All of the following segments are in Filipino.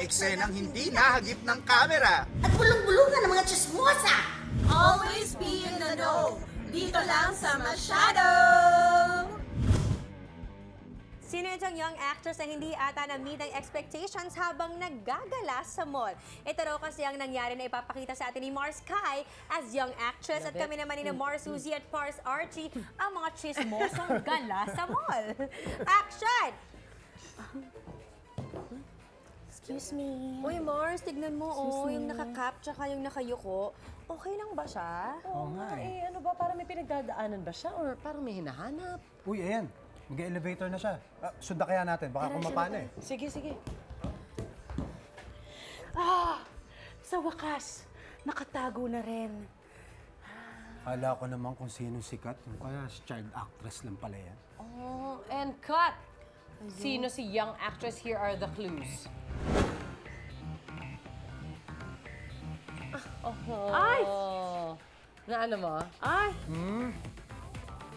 eksenang hindi nahagip ng kamera. At bulong-bulungan ng mga chismosa. Always be in the know. Dito lang sa Masyado! Sino itong young actress na hindi ata na-meet ang expectations habang naggagala sa mall? Ito raw kasi ang nangyari na ipapakita sa atin ni Mars Kai as young actress at kami naman ni na Mars Suzy at Mars Archie ang mga chismosong gala sa mall. Action! Excuse me. Uy Mars, tignan mo yung nakakap tsaka yung nakayuko. Okay lang ba siya? Oo nga eh. Ano ba, parang may pinagdadaanan ba siya or parang may hinahanap? Uy, ayan. Mag-elevator na siya. Sundan kaya natin. Baka kumapana eh. Sige, sige. Sa wakas, nakatago na rin. Kala ko naman kung sino sikat. Kaya child actress lang pala yan. Oh, and cut! Sino si young actress? Here are the clues. Ay! Na ano mo? Ay!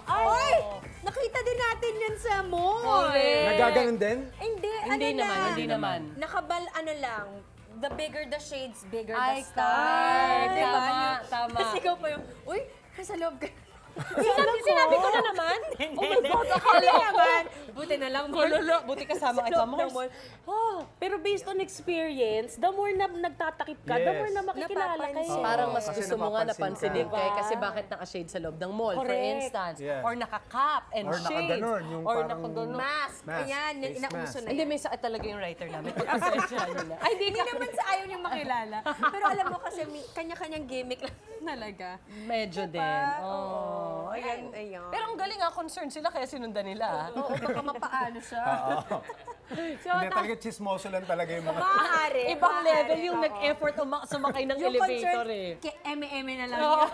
Ay! Nakita din natin yan sa mall! Nagaganon din? Hindi, Hindi ano naman, lang. hindi naman. Nakabal, ano lang, the bigger the shades, bigger Ay, the star. Kat. Diba? Tama, Yung- tama. Tapos ikaw pa yung, uy, nasa loob ka. Sinabi ko na naman? Oh my God, Hindi naman. Buti na lang, mall. Buti kasama kita, Mars. Pero based on experience, the more na nagtatakip ka, the Yes. more na makikilala ka Napapansin. eh. Parang mas Kasi gusto mo nga napapansin napansinin ka. kay kasi bakit naka-shade sa loob ng mall, for Correct. instance. Yeah. Or naka-cap and Or shades. nakaganon, yung Or parang- nakaganon. Mask. Mask. Ayan, Face inauso mask. na Hindi, yan. may sakit talaga yung writer namin. Pagkasensyahan nyo na. Ay, Hindi naman sa ayaw niyang makilala. Pero alam mo kasi, kanya-kanyang gimmick lang talaga. medyo din. Oh, Ayan, ayan. Pero ang galing concerned sila kaya sinundan nila. Oo, baka mapaano siya. Hindi talaga chismoso lang talaga yung mga... Maaari. Ibang maaari, level yung oo. nag-effort sumakay ng Yung elevator concern, eh. eme-eme na lang yan.